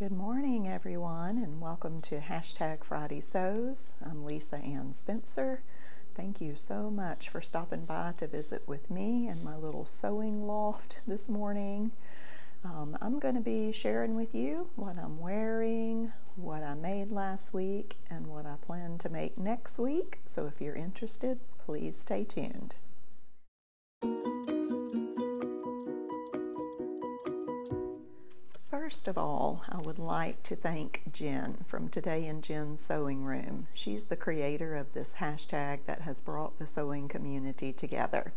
Good morning, everyone, and welcome to Friday Sews. I'm Lisa Ann Spencer. Thank you so much for stopping by to visit with me in my little sewing loft this morning. I'm going to be sharing with you what I'm wearing, what I made last week, and what I plan to make next week. So if you're interested, please stay tuned. First of all, I would like to thank Jen from Today in Jen's Sewing Room. She's the creator of this hashtag that has brought the sewing community together.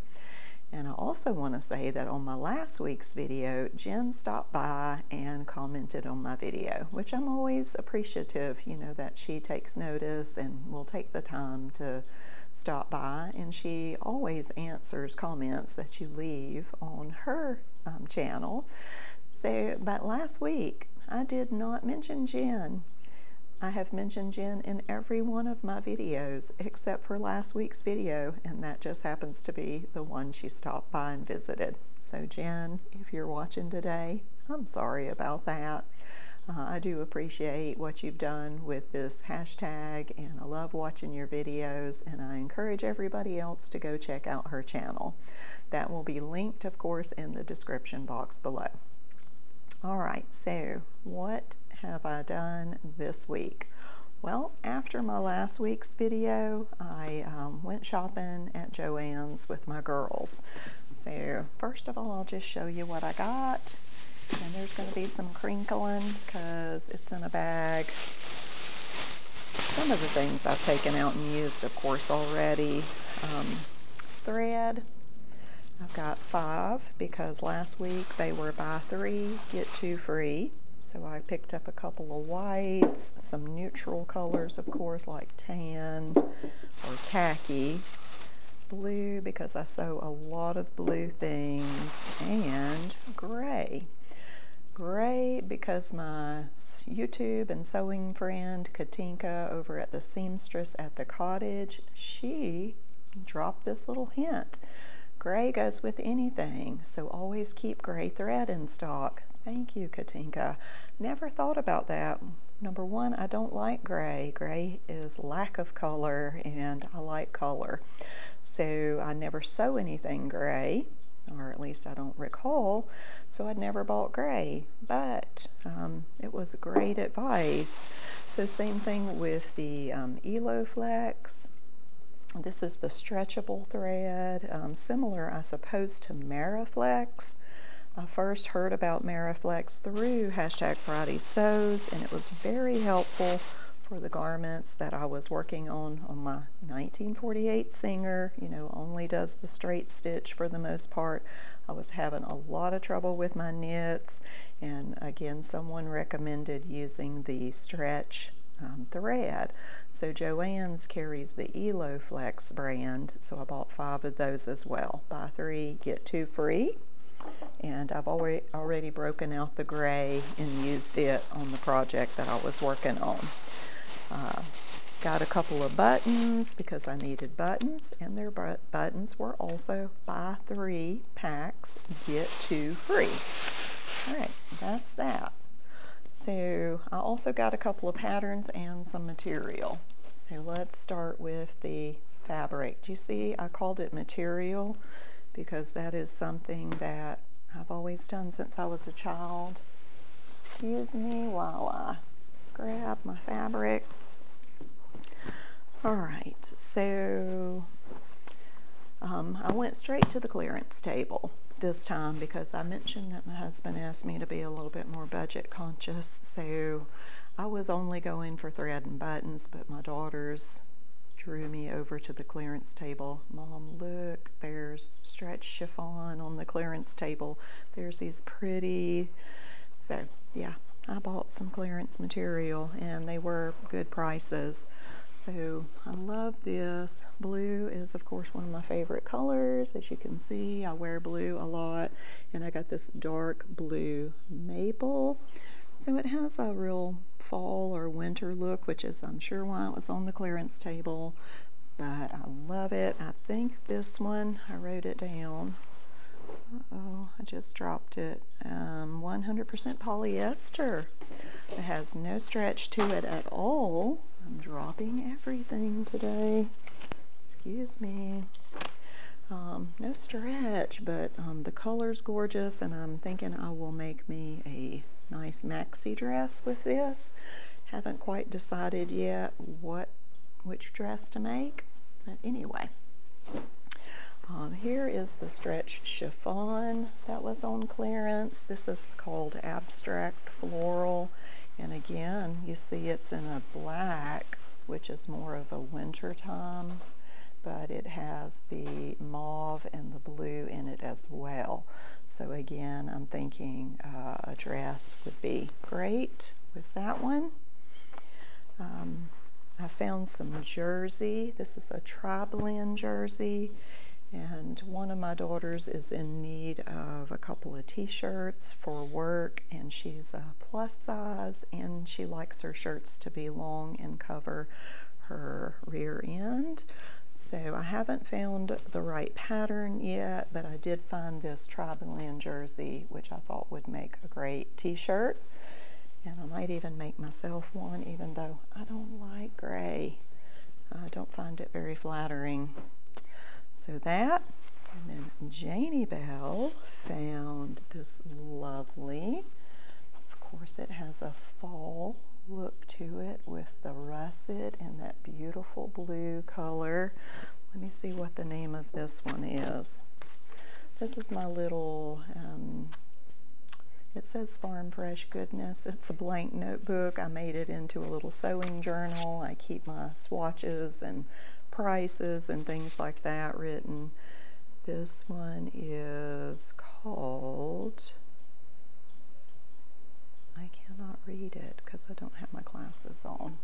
And I also want to say that on my last week's video, Jen stopped by and commented on my video, which I'm always appreciative, that she takes notice and will take the time to stop by, and she always answers comments that you leave on her channel. But last week, I did not mention Jen. I have mentioned Jen in every one of my videos except for last week's video, and that just happens to be the one she stopped by and visited. So Jen, if you're watching today, I'm sorry about that. I do appreciate what you've done with this hashtag, and I love watching your videos, and I encourage everybody else to go check out her channel. That will be linked, of course, in the description box below. All right, so what have I done this week? Well, after my last week's video, I went shopping at Joann's with my girls. So first of all, I'll just show you what I got. And there's going to be some crinkling because it's in a bag. Some of the things I've taken out and used, of course, already. Thread. I've got 5 because last week they were buy 3, get 2 free. So I picked up a couple of whites, some neutral colors, of course, like tan or khaki. Blue because I sew a lot of blue things, and gray. Gray because my YouTube and sewing friend Katinka over at the Seamstress at the Cottage, she dropped this little hint. Gray goes with anything, so always keep gray thread in stock. Thank you, Katinka. Never thought about that. Number one, I don't like gray. Gray is lack of color, and I like color. So I never sew anything gray, or at least I don't recall, so I'd never bought gray. But it was great advice. So same thing with the EloFlex. This is the stretchable thread, similar, I suppose, to Mariflex. I first heard about Mariflex through Friday Sews, and it was very helpful for the garments that I was working on my 1948 Singer. Only does the straight stitch for the most part. I was having a lot of trouble with my knits, and again, someone recommended using the stretch thread. So Joann's carries the EloFlex brand, so I bought 5 of those as well. Buy 3, get 2 free. And I've already broken out the gray and used it on the project that I was working on. Got a couple of buttons because I needed buttons, and their buttons were also buy 3 packs, get 2 free. All right, that's that. So I also got a couple of patterns and some material. So let's start with the fabric. Do you see I called it material because that is something that I've always done since I was a child. Excuse me while I grab my fabric. All right, so I went straight to the clearance table this time because I mentioned that my husband asked me to be a little bit more budget conscious, so I was only going for thread and buttons, but my daughters drew me over to the clearance table. Mom, look, there's stretch chiffon on the clearance table. There's these pretty, so yeah, I bought some clearance material and they were good prices. So I love this. Blue is, of course, one of my favorite colors. As you can see, I wear blue a lot, and I got this dark blue maple. So it has a real fall or winter look, which is, I'm sure, why it was on the clearance table. But I love it. I think this one, I wrote it down. Uh-oh, I just dropped it. 100% polyester. It has no stretch to it at all. I'm dropping everything today. Excuse me. No stretch, but the color's gorgeous, and I'm thinking I will make me a nice maxi dress with this. Haven't quite decided yet which dress to make, but anyway. Here is the stretch chiffon that was on clearance. This is called Abstract Floral, and again, you see it's in a black, which is more of a winter time, but it has the mauve and the blue in it as well. So again, I'm thinking a dress would be great with that one. I found some jersey. This is a tri-blend jersey, and one of my daughters is in need of a couple of t-shirts for work, and she's a plus size, and she likes her shirts to be long and cover her rear end. So I haven't found the right pattern yet, but I did find this tri-blend jersey, which I thought would make a great t-shirt. And I might even make myself one, even though I don't like gray. I don't find it very flattering. So that, and then Janie Bell found this lovely, of course it has a fall look to it with the russet and that beautiful blue color. Let me see what the name of this one is. This is my little, it says Farm Fresh Goodness. It's a blank notebook. I made it into a little sewing journal. I keep my swatches and prices and things like that written. This one is called, I cannot read it because I don't have my glasses on.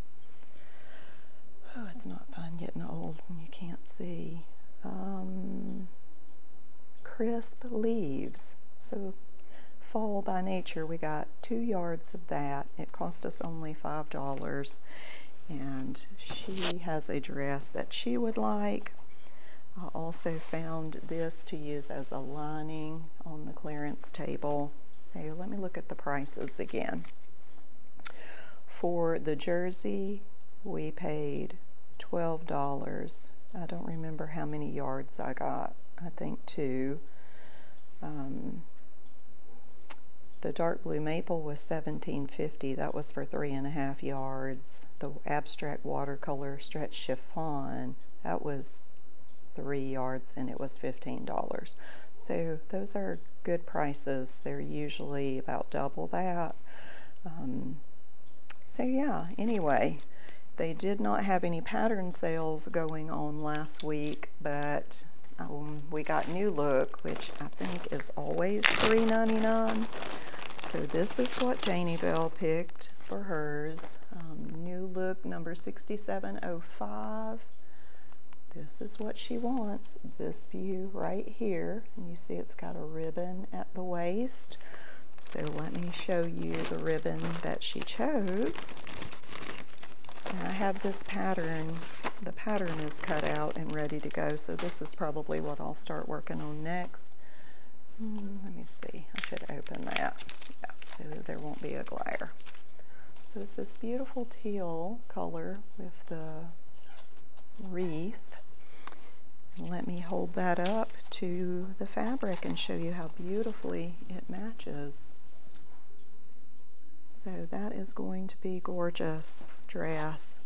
Oh, it's not fun getting old when you can't see. Crisp Leaves. So Fall by Nature, we got 2 yards of that. It cost us only $5, and she has a dress that she would like. I also found this to use as a lining on the clearance table. So let me look at the prices again. For the jersey, we paid $12. I don't remember how many yards I got. I think 2. The dark blue maple was $17.50. That was for 3.5 yards. The abstract watercolor stretch chiffon, that was 3 yards, and it was $15. So those are good prices. They're usually about double that. So yeah, anyway, they did not have any pattern sales going on last week, but we got New Look, which I think is always $3.99. So this is what Janie Bell picked for hers. New Look number 6705. This is what she wants, this view right here. And you see it's got a ribbon at the waist. So let me show you the ribbon that she chose. And I have this pattern. The pattern is cut out and ready to go, so this is probably what I'll start working on next. Let me see, I should open that, yeah, so there won't be a glare. So it's this beautiful teal color with the wreath. Let me hold that up to the fabric and show you how beautifully it matches. So that is going to be gorgeous dress,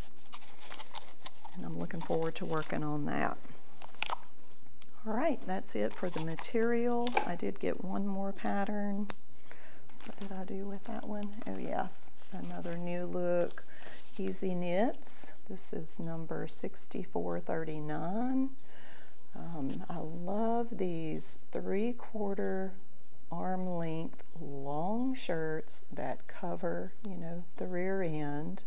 and I'm looking forward to working on that. All right, that's it for the material. I did get one more pattern. What did I do with that one? Oh yes, another New Look Easy Knits. This is number 6439. I love these 3/4 arm length long shirts that cover, you know, the rear end.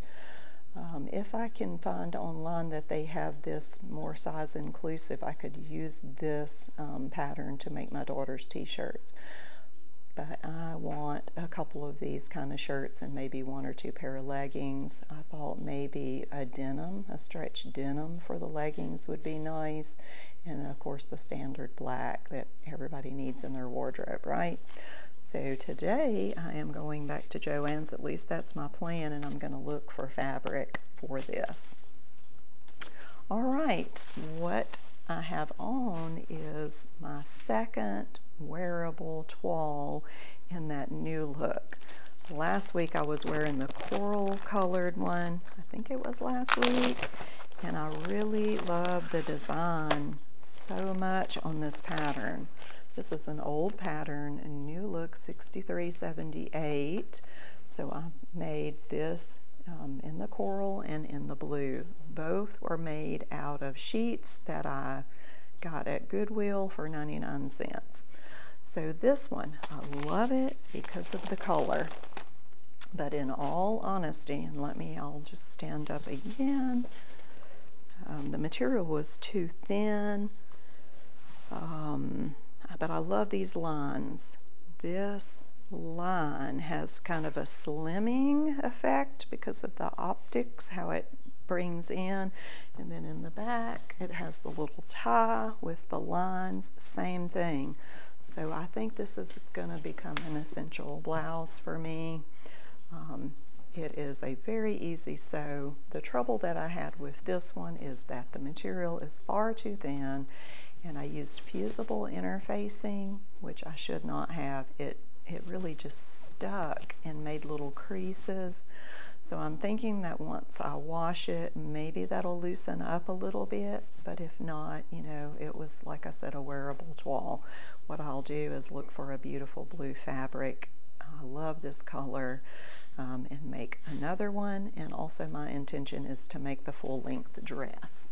If I can find online that they have this more size inclusive, I could use this pattern to make my daughter's t-shirts. But I want a couple of these kind of shirts and maybe 1 or 2 pair of leggings. I thought maybe a denim, a stretch denim for the leggings would be nice. And of course the standard black that everybody needs in their wardrobe, right? So today I am going back to Joann's, at least that's my plan, and I'm going to look for fabric for this. All right, what I have on is my second wearable toile in that new look. Last week I was wearing the coral colored one, I think it was last week, and I really love the design so much on this pattern. This is an old pattern, a new look 6378. So I made this in the coral and in the blue. Both were made out of sheets that I got at Goodwill for 99 cents. So this one, I love it because of the color. But in all honesty, and I'll just stand up again. The material was too thin. But I love these lines. This line has kind of a slimming effect because of the optics, how it brings in, and then in the back it has the little tie with the lines, same thing. So I think this is going to become an essential blouse for me. It is a very easy sew. The trouble that I had with this one is that the material is far too thin, and I used fusible interfacing, which I should not have. It really just stuck and made little creases. So I'm thinking that once I wash it, maybe that'll loosen up a little bit, but if not, you know, it was, like I said, a wearable toile. What I'll do is look for a beautiful blue fabric. I love this color, and make another one, and also my intention is to make the full-length dress.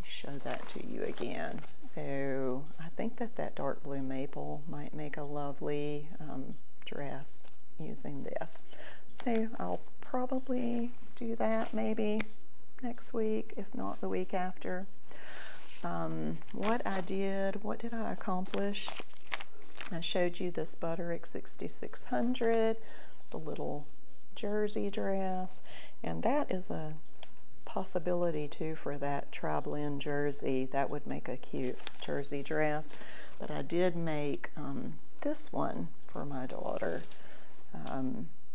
Show that to you again. So I think that dark blue maple might make a lovely dress using this. So I'll probably do that maybe next week, if not the week after. What did I accomplish? I showed you this Butterick 6600, the little jersey dress, and that is a possibility too for that tri-blend jersey. That would make a cute jersey dress. But I did make this one for my daughter.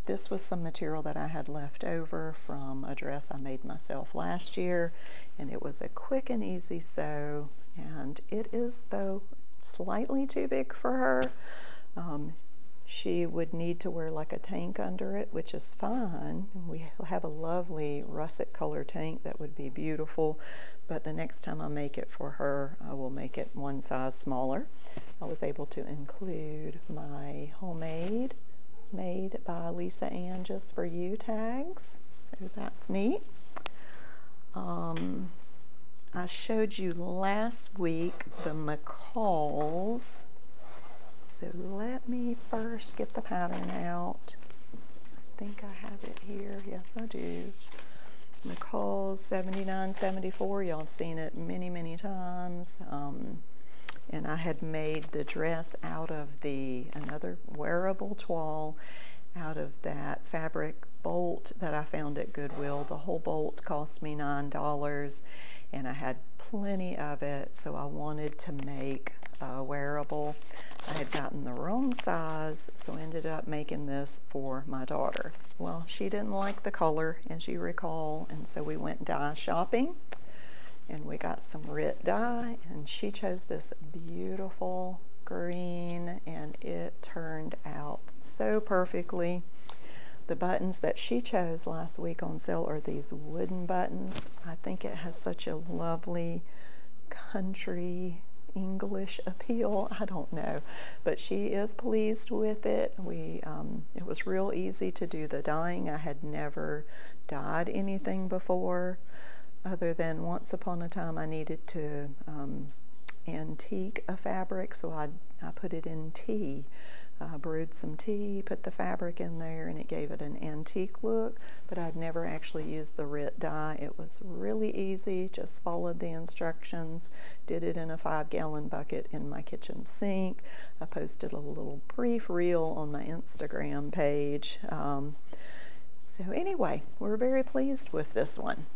This was some material that I had left over from a dress I made myself last year, and it was a quick and easy sew, and it is, though, slightly too big for her. She would need to wear like a tank under it, which is fine. We have a lovely russet color tank that would be beautiful, but the next time I make it for her, I will make it one size smaller. I was able to include my homemade, made by Lisa Ann Just For You tags, so that's neat. I showed you last week the McCalls. So let me first get the pattern out. I think I have it here. Yes, I do. McCall's 7974. Y'all have seen it many, many times. And I had made the dress out of another wearable toile out of that fabric bolt that I found at Goodwill. The whole bolt cost me $9, and I had plenty of it, so I wanted to make a wearable. I had gotten the wrong size, so I ended up making this for my daughter. Well, she didn't like the color, as you recall, and so we went dye shopping, and we got some Rit dye, and she chose this beautiful green, and it turned out so perfectly. The buttons that she chose last week on sale are these wooden buttons. I think it has such a lovely country English appeal. I don't know, but she is pleased with it. It was real easy to do the dyeing. I had never dyed anything before, other than once upon a time I needed to antique a fabric, so I put it in tea. Brewed some tea, put the fabric in there, and it gave it an antique look, but I'd never actually used the Rit dye. It was really easy, just followed the instructions, did it in a 5-gallon bucket in my kitchen sink. I posted a little brief reel on my Instagram page. So anyway, we're very pleased with this one.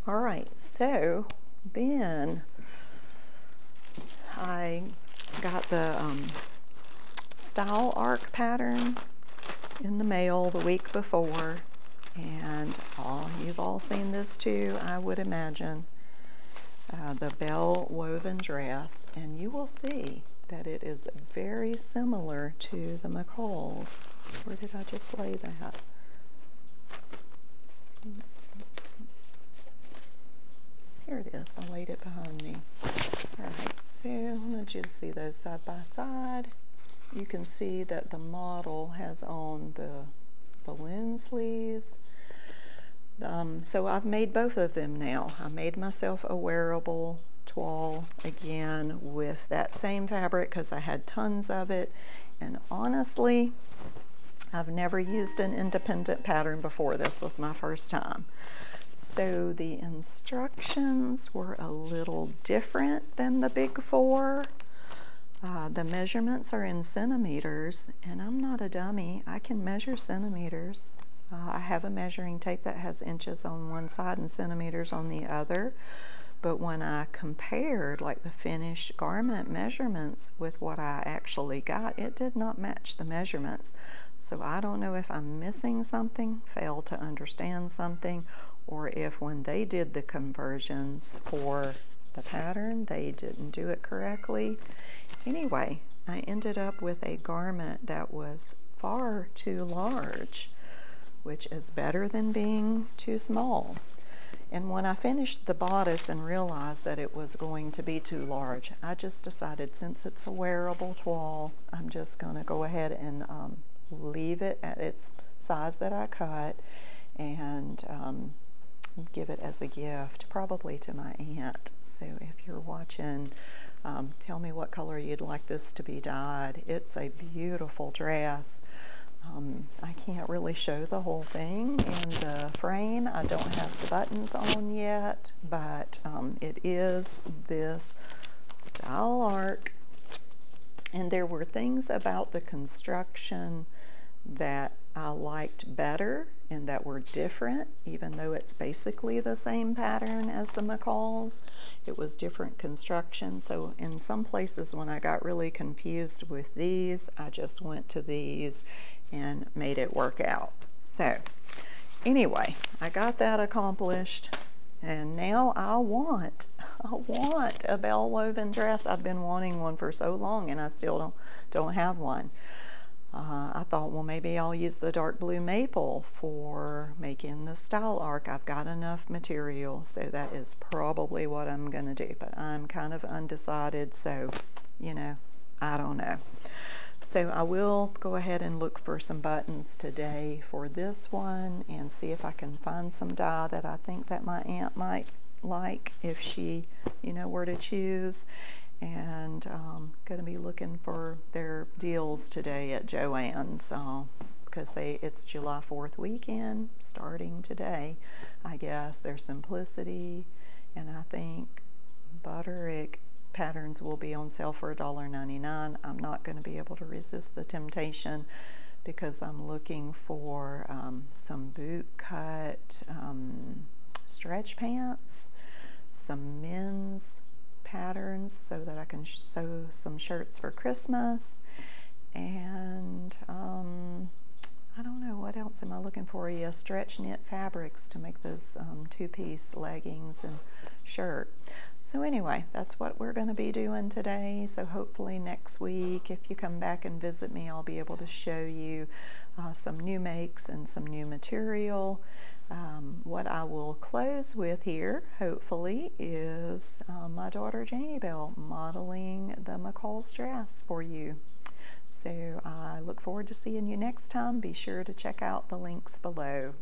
All right, so then I got the style arc pattern in the mail the week before, and you've all seen this too, I would imagine, the bell woven dress, and you will see that it is very similar to the McCall's. Where did I just lay that? Here it is. I laid it behind me. All right, so I want you to see those side by side. You can see that the model has on the balloon sleeves. So I've made both of them now. I made myself a wearable toile again with that same fabric because I had tons of it, and honestly I've never used an independent pattern before. This was my first time. So the instructions were a little different than the big four. The measurements are in centimeters, and I'm not a dummy. I can measure centimeters. I have a measuring tape that has inches on one side and centimeters on the other. But when I compared like the finished garment measurements with what I actually got, it did not match the measurements. So I don't know if I'm missing something, failed to understand something, or if when they did the conversions for the pattern, they didn't do it correctly. Anyway, I ended up with a garment that was far too large, which is better than being too small. And when I finished the bodice and realized that it was going to be too large, I just decided, since it's a wearable toile, I'm just going to go ahead and leave it at its size that I cut, and give it as a gift, probably to my aunt. So if you're watching, tell me what color you'd like this to be dyed. It's a beautiful dress. I can't really show the whole thing in the frame. I don't have the buttons on yet, but it is this style arc, and there were things about the construction that I liked better and that were different, even though it's basically the same pattern as the McCall's. It was different construction, so in some places when I got really confused with these, I just went to these and made it work out. So anyway, I got that accomplished, and now I want a bell woven dress. I've been wanting one for so long, and I still don't have one. I thought, well, maybe I'll use the dark blue maple for making the style arc. I've got enough material, so that is probably what I'm going to do, but I'm kind of undecided, so, you know, I don't know. So I will go ahead and look for some buttons today for this one and see if I can find some dye that I think that my aunt might like if she, you know, were to choose. And going to be looking for their deals today at Joann's because it's July 4th weekend starting today. I guess their Simplicity and I think Butterick patterns will be on sale for $1.99. I'm not going to be able to resist the temptation because I'm looking for some boot cut stretch pants, some men's patterns so that I can sew some shirts for Christmas, and I don't know what else am I looking for. Yeah, stretch knit fabrics to make those two-piece leggings and shirt. So anyway, that's what we're going to be doing today. So hopefully next week, if you come back and visit me, I'll be able to show you some new makes and some new material. What I will close with here, hopefully, is my daughter Janie Bell modeling the McCall's dress for you. So I look forward to seeing you next time. Be sure to check out the links below.